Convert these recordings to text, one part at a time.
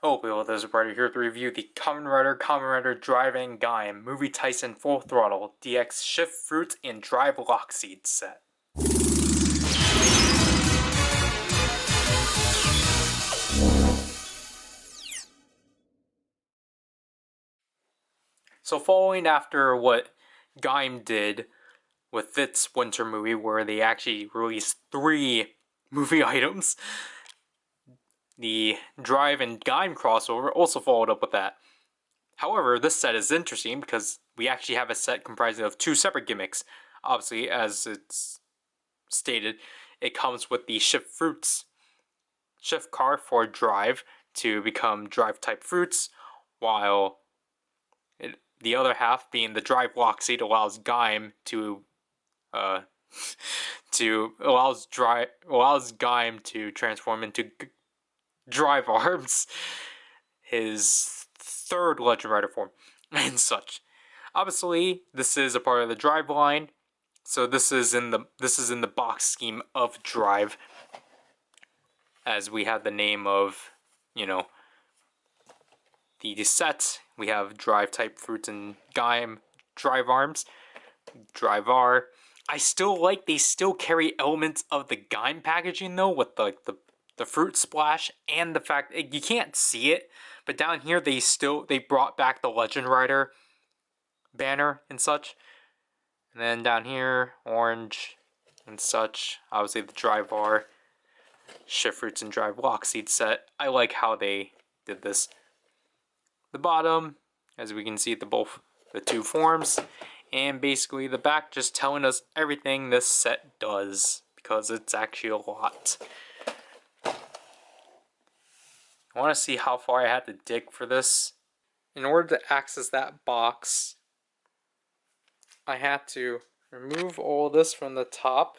Oh, well, there's a Ryder here to review the Kamen Rider Drive and Gaim, Movie Tyson Full Throttle, DX Shift Fruit, and Drive Lockseed set. So following after what Gaim did with its winter movie, where they actually released 3 movie items, the Drive and Gaim crossover also followed up with that. However, this set is interesting because we actually have a set comprising of 2 separate gimmicks. Obviously, as it's stated, it comes with the shift car for drive to become drive type fruits, while the other half being the drive Lockseed allows Gaim to allows Gaim to transform into drive arms, his 3rd Legend Rider form, and such. Obviously, this is a part of the drive line, so this is in the box scheme of drive, as we have the name of, the set. We have drive type fruits and Gaim drive arms, drive R. I still like they still carry elements of the Gaim packaging though, with the fruit splash and the fact you can't see it, but down here they brought back the Legend Rider banner and such. And then down here, orange and such. Obviously the drive R, shift fruits and drive Lockseed set. I like how they did this. The bottom, as we can see, the 2 forms, and basically the back just telling us everything this set does, because it's actually a lot. I want to see how far I had to dig for this. In order to access that box, I had to remove all this from the top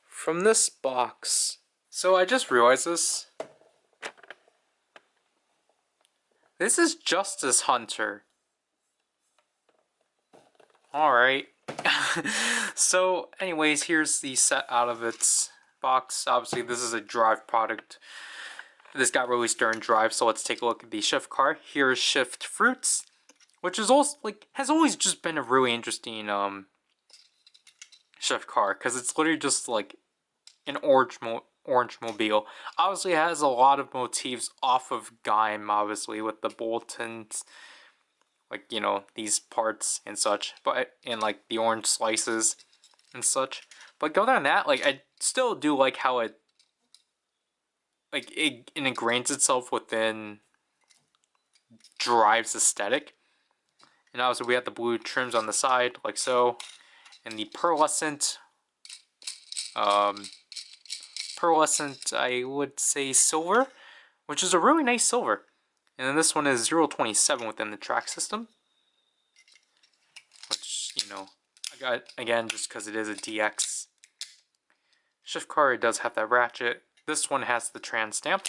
from this box. So I just realized this. This is Justice Hunter. Alright. So, anyways, here's the set out of its box. Obviously, this is a drive product. This got released during drive, so let's take a look at the shift car. Here's Shift Fruits, which is also has always just been a really interesting shift car, because it's literally just like an orange mobile. Obviously, it has a lot of motifs off of Gaim, obviously, with the bulletins, these parts and such, and the orange slices and such. But other than that, I still do like how it ingrains itself within Drive's aesthetic. And obviously we have the blue trims on the side, like so, and the pearlescent, I would say silver, which is a really nice silver. And then this one is 027 within the track system, which, I got, again, just because it is a DX shift car, it does have that ratchet. This one has the trans stamp,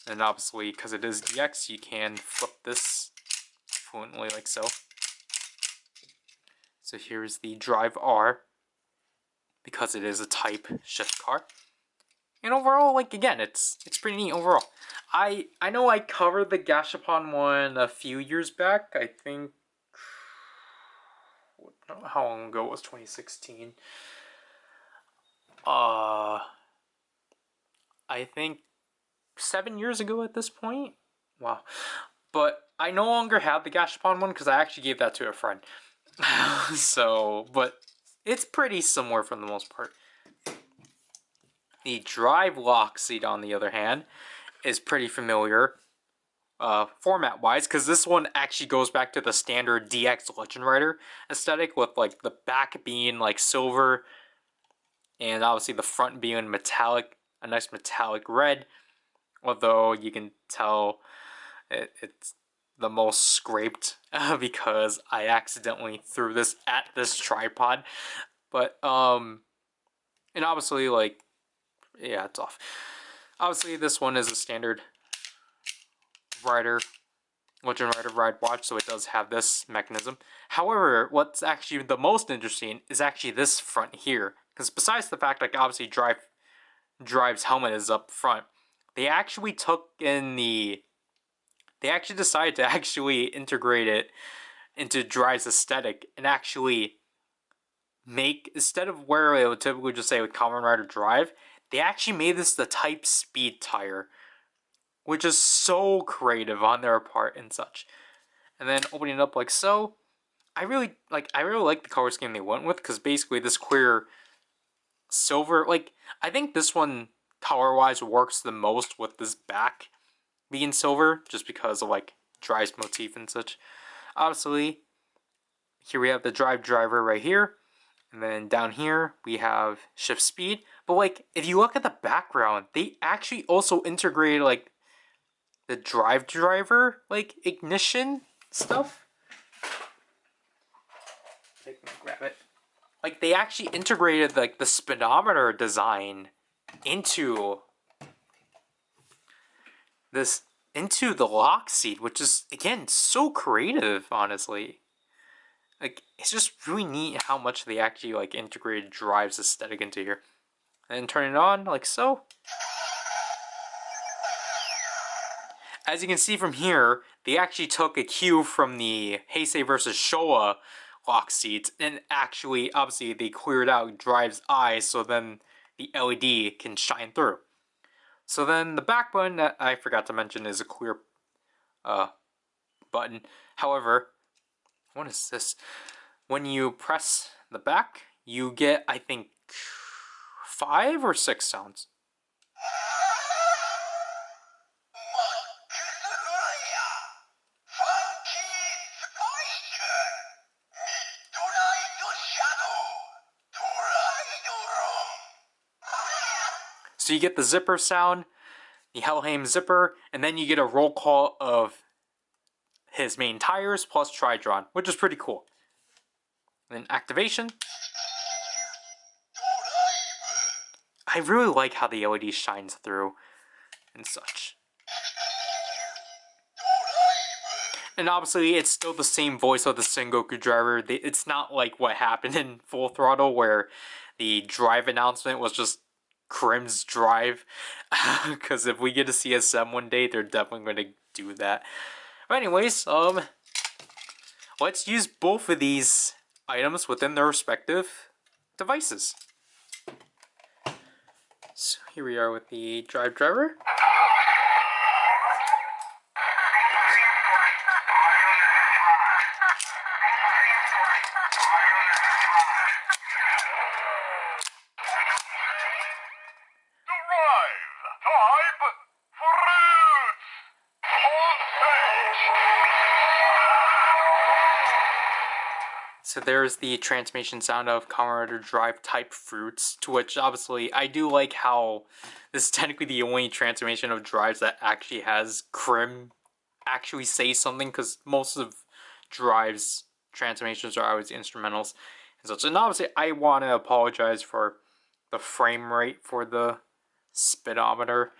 and obviously, because it is DX, you can flip this fluently like so. So here's the Drive R, because it is a type shift car. And overall, again, it's pretty neat overall. I know I covered the Gashapon one a few years back. I think, how long ago was 2016? I think 7 years ago at this point. Wow. But I no longer have the Gashapon one because I actually gave that to a friend. So, but it's pretty similar for the most part. The Drive Lockseed, on the other hand, is pretty familiar format-wise, because this one actually goes back to the standard DX Legend Rider aesthetic, with the back being silver, and obviously the front being metallic, a nice metallic red, although you can tell it's the most scraped because I accidentally threw this at this tripod. But and obviously yeah, it's off. Obviously this one is a standard Legend Rider ride watch, so it does have this mechanism. However, what's actually the most interesting is actually this front here, because besides the fact obviously Drive's helmet is up front, they actually took in the they actually decided to actually integrate it into Drive's aesthetic and actually make, instead of where it would typically just say with Kamen Rider Drive, they actually made this the Type Speed tire, which is so creative on their part and such. And then opening it up like so, I really like the color scheme they went with, because basically this clear silver, like, I think this one color wise works the most with this back being silver, just because of like Drive's motif and such. Obviously, here we have the driver right here, and then down here we have shift speed. But like, if you look at the background, they actually also integrated like the driver like ignition stuff. Grab it. Like, they actually integrated like the speedometer design into this, into the Lockseed, which is again so creative, honestly. Like, it's just really neat how much they actually like integrated Drive's aesthetic into here. And then turn it on like so. As you can see from here, they actually took a cue from the Heisei vs. Showa Lockseeds, and actually, obviously, they cleared out Drive's eyes so then the LED can shine through. So then the back button that I forgot to mention is a clear button. However, what is this? When you press the back, you get, I think, 5 or 6 sounds. So you get the zipper sound, the Helheim zipper, and then you get a roll call of his main tires plus Tridron, which is pretty cool. And then activation. I really like how the LED shines through and such. And obviously, it's still the same voice of the Sengoku driver. It's not like what happened in Full Throttle, where the drive announcement was just Krim's drive. Because if we get to CSM one day, they're definitely going to do that. But anyways, let's use both of these items within their respective devices. So here we are with the driver. So there's the transmission sound of Kamen Rider Drive type fruits, to which obviously I do like how this is technically the only transformation of Drives that actually has Krim actually say something, because most of Drive's transformations are always instrumentals and such. And obviously I want to apologize for the frame rate for the speedometer.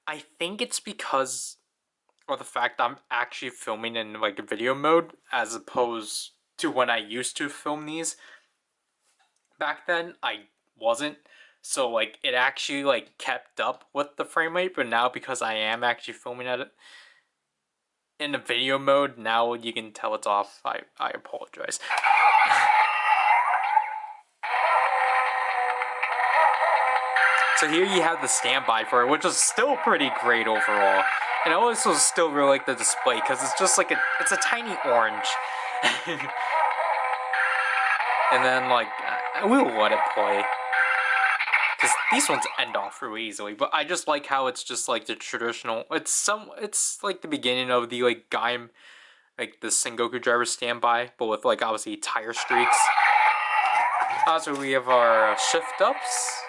I think it's because of the fact that I'm actually filming in like video mode as opposed to when I used to film these. Back then I wasn't, so like it actually like kept up with the frame rate, but now because I am actually filming at it in the video mode, now you can tell it's off. I apologize. So here you have the standby for it, which is still pretty great overall. And I also still really like the display, because it's just like it's a tiny orange. And then like, we'll let it play. Because these ones end off really easily, but I just like how it's just like the traditional, it's like the beginning of the like Gaim, like the Sengoku driver standby, but with like obviously tire streaks. Also we have our shift ups.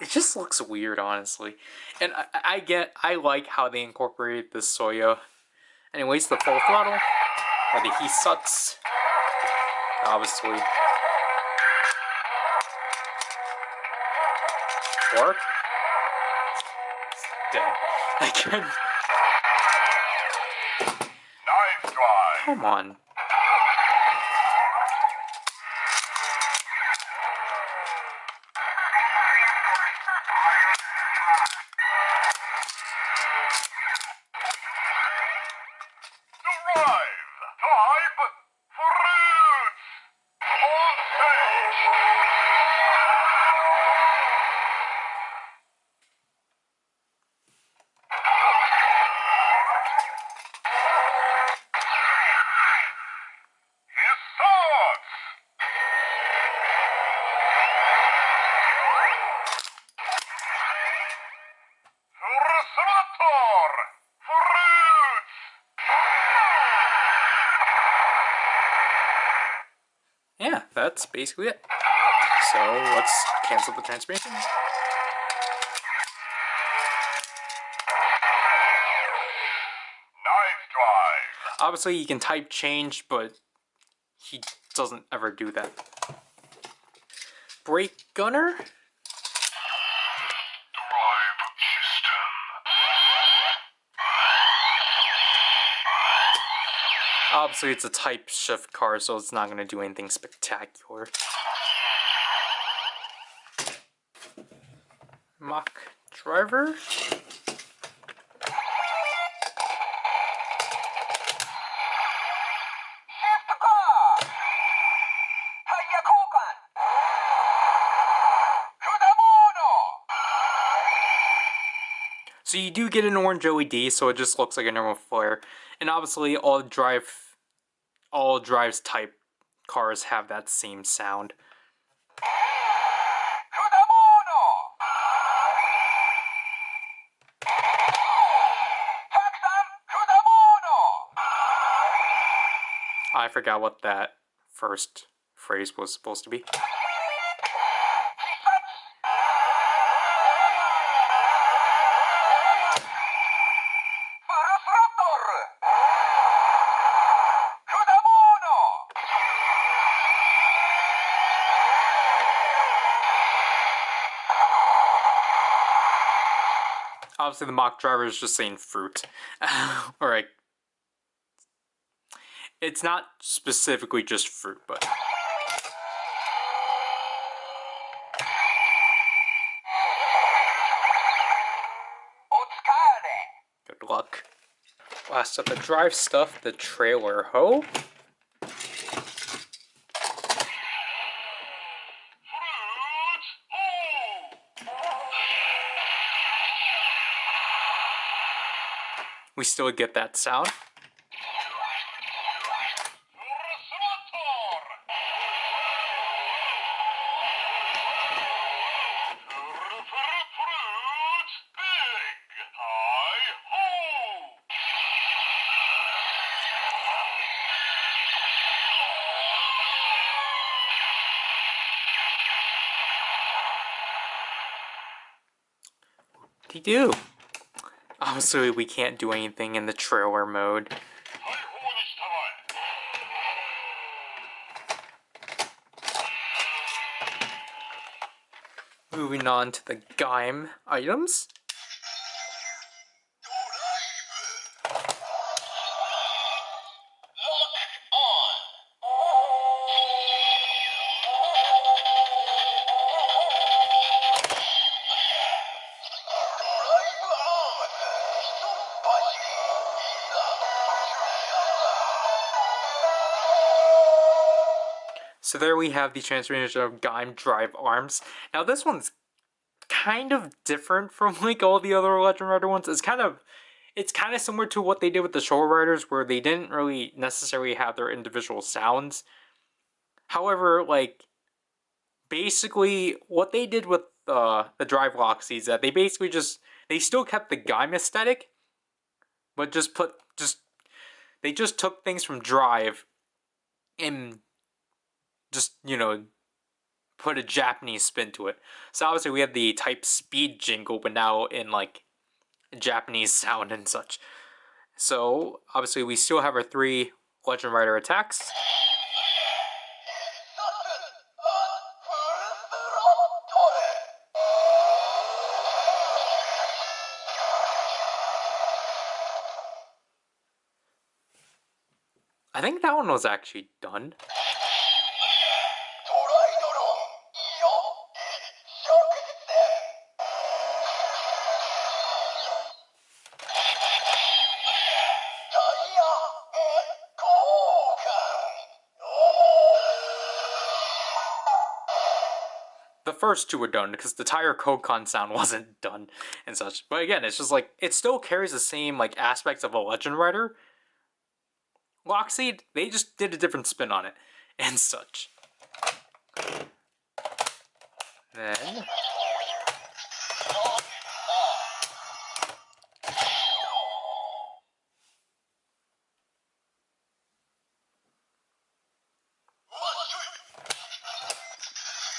It just looks weird, honestly. And I like how they incorporated the Soya. Anyways, the Full Throttle, or the Hisatsu, obviously. Work? Dead. I couldn't. Come on. yeah, that's basically it. So let's cancel the transformations. Obviously, you can type change, but he doesn't ever do that. Brake gunner? Drive system. Obviously, it's a type shift car, so it's not going to do anything spectacular. Mach driver? So you do get an orange LED, so it just looks like a normal flare. And obviously all drives type cars have that same sound. I forgot what that first phrase was supposed to be. Obviously the mock driver is just saying fruit. Alright. It's not specifically just fruit, but... Good luck. Last up the drive stuff, the trailer hoe. We still get that sound. They do. Obviously, we can't do anything in the trailer mode. Moving on to the Gaim items. So there we have the transformation of Gaim drive arms. Now this one's kind of different from like all the other Legend Rider ones. It's kind of similar to what they did with the Showa Riders, where they didn't really necessarily have their individual sounds. However, like basically what they did with the drive Lockseed is that they still kept the Gaim aesthetic, but they just took things from Drive and just, you know, put a Japanese spin to it. So obviously we have the type speed jingle, but now in like Japanese sound and such. So obviously we still have our 3 Legend Rider attacks. I think that one was actually done. The first 2 were done because the tire Kokon sound wasn't done and such. But again, it's just like it still carries the same like aspects of a Legend Rider. Lockseed, they just did a different spin on it and such. Then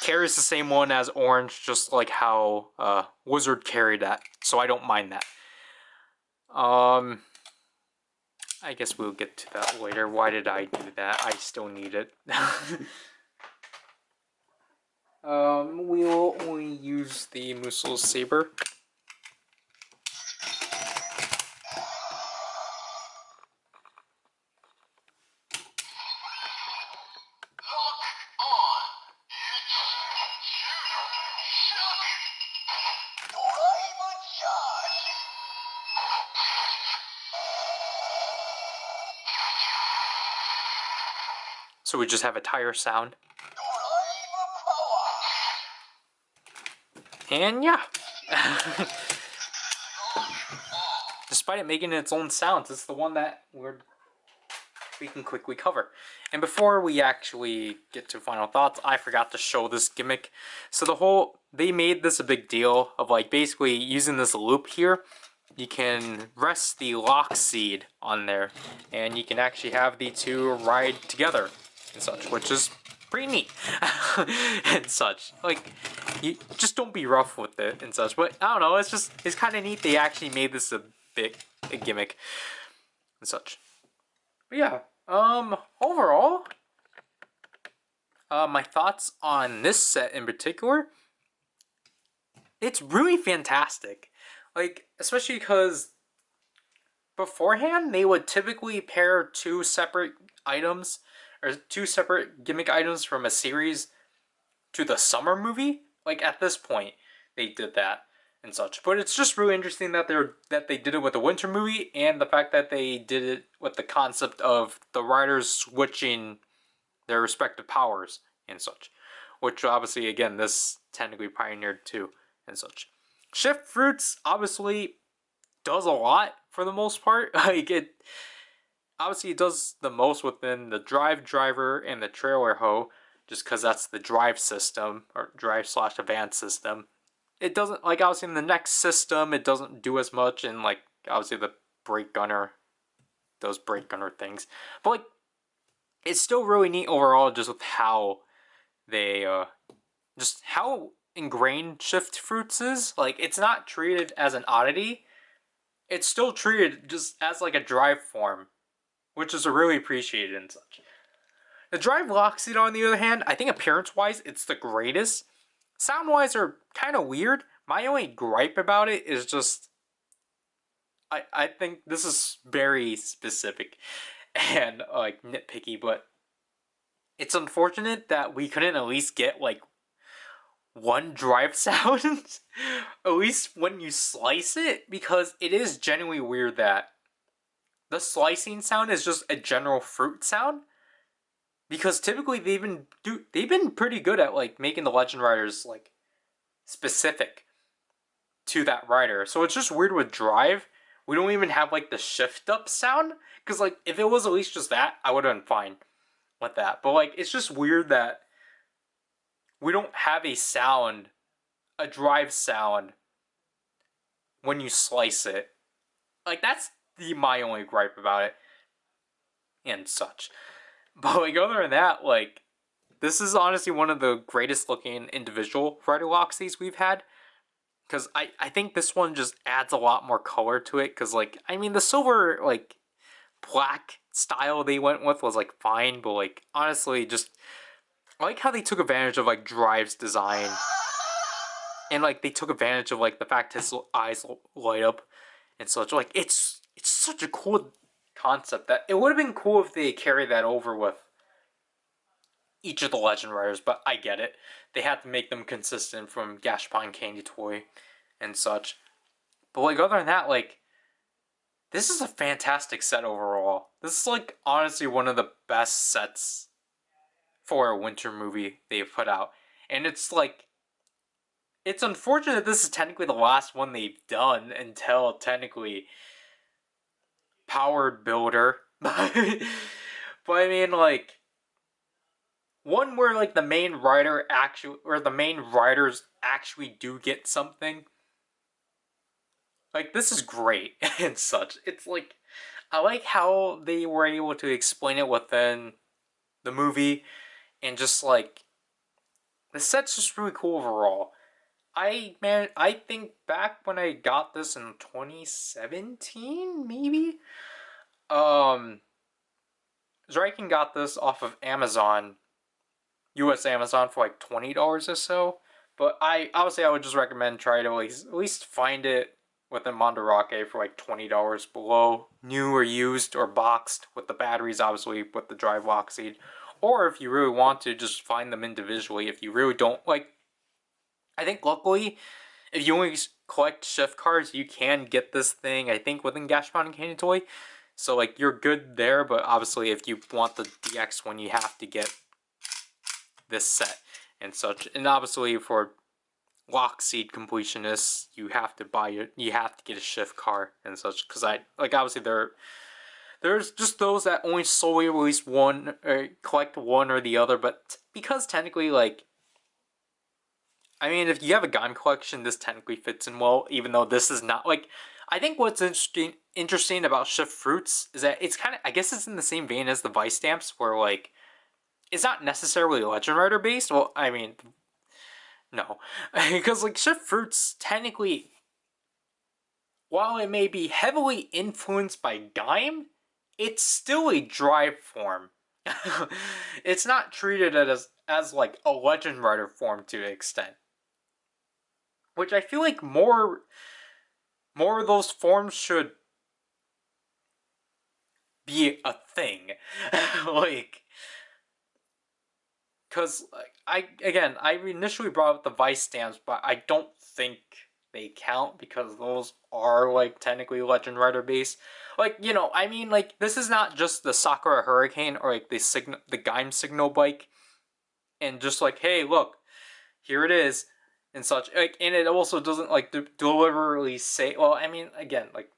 carries the same one as Orange, just like how Wizard carried that. So I don't mind that. I guess we'll get to that later. Why did I do that? I still need it. We'll only use the Musil Saber. So we just have a tire sound. And yeah. Despite it making its own sounds, it's the one that we can quickly cover. And before we actually get to final thoughts, I forgot to show this gimmick. So they made this a big deal of like basically using this loop here. You can rest the Lockseed on there, and you can actually have the two ride together and such, which is pretty neat and such. Like, you just don't be rough with it and such. But I don't know, it's kind of neat they actually made this a gimmick and such. But yeah, overall, my thoughts on this set in particular, it's really fantastic. Like, especially because beforehand, they would typically pair two separate items, or two separate gimmick items from a series to the summer movie. Like, at this point, they did that and such. But it's just really interesting that they did it with the winter movie, and the fact that they did it with the concept of the riders switching their respective powers and such. Which, obviously, again, this technically pioneered too and such. Shift Fruits obviously does a lot for the most part. Like, it does the most within the driver and the trailer hoe, just because that's the drive system, or drive/advance system. It doesn't, like, obviously in the next system, it doesn't do as much, and like obviously the brake gunner, those brake gunner things. But like, it's still really neat overall, just with how they just how ingrained Shift Fruits is. Like, it's not treated as an oddity. It's still treated just as like a drive form, which is really appreciated and such. The Drive Lockseed, on the other hand, I think appearance-wise, it's the greatest. Sound-wise are kind of weird. My only gripe about it is just, I think this is very specific and like nitpicky, but it's unfortunate that we couldn't at least get like one drive sound, at least when you slice it, because it is genuinely weird that the slicing sound is just a general fruit sound. Because typically they've been pretty good at like making the Legend Riders like specific to that rider. So it's just weird with Drive. We don't even have like the shift up sound, because like if it was at least just that, I would have been fine with that. But like, it's just weird that we don't have a drive sound when you slice it. Like, that's my only gripe about it and such. But like, other than that, like, this is honestly one of the greatest looking individual Ryder Lockseeds we've had. Because I think this one just adds a lot more color to it. Because, like, I mean, the silver, like, black style they went with was, like, fine. But, like, honestly, just, I like how they took advantage of, like, Drive's design. And, like, they took advantage of, like, the fact his eyes light up and such. Like, it's such a cool concept that it would have been cool if they carried that over with each of the Legend Riders, but I get it. They had to make them consistent from Gashapon Candy Toy and such. But like, other than that, like, this is a fantastic set overall. This is like honestly one of the best sets for a winter movie they've put out. And it's like, it's unfortunate this is technically the last one they've done until technically Powered Builder. But I mean, like, one where like the main rider the main riders actually do get something. Like, this is great and such. It's like, I like how they were able to explain it within the movie, and just like the set's just really cool overall. I think back when I got this in 2017, maybe. Um, Zrykin got this off of Amazon, U.S. Amazon for like $20 or so. But I would just recommend try to at least find it within Mandarake for like $20 below, new or used or boxed with the batteries, obviously with the drive Lockseed. Or if you really want to, just find them individually. If you really don't like, I think luckily, if you only collect shift cars, you can get this thing. I think within Gashpon and Canyon Toy, so like you're good there. But obviously, if you want the DX one, you have to get this set and such. And obviously, for Lockseed completionists, you have to buy it. You have to get a shift car and such. Because I like obviously there's just those that only solely release one or collect one or the other. But because technically, like, I mean, if you have a Gaim collection, this technically fits in well. Even though this is not like, I think what's interesting about Shift Fruits is that it's kind of, I guess it's in the same vein as the Vice Stamps, where like it's not necessarily Legend Rider based. Well, I mean, no, because like Shift Fruits technically, while it may be heavily influenced by Gaim, it's still a drive form. It's not treated as like a Legend Rider form to an extent, which I feel like more of those forms should be a thing. Like, because I initially brought up the Vice Stamps, but I don't think they count because those are like technically Legend Rider based. Like, I mean, like, this is not just the Sakura Hurricane or like the Gaim Signal Bike, and just like, hey, look, here it is, and such. Like, and it also doesn't like deliberately say. Well, I mean, again, like,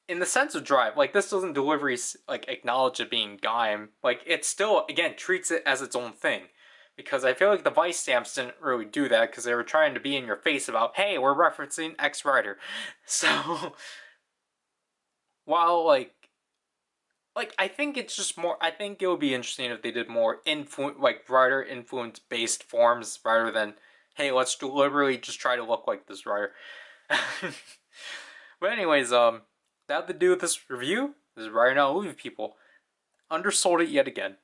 in the sense of drive, like, this doesn't deliberately like acknowledge it being Gaim. Like, it still again treats it as its own thing, because I feel like the Vice Stamps didn't really do that because they were trying to be in your face about, hey, we're referencing X Rider. So while like I think it's just more. I think it would be interesting if they did more like Rider influence based forms rather than, hey, let's deliberately just try to look like this Rider. But anyways, that had to do with this review. This is Ryder Now Movie People. Undersold it yet again.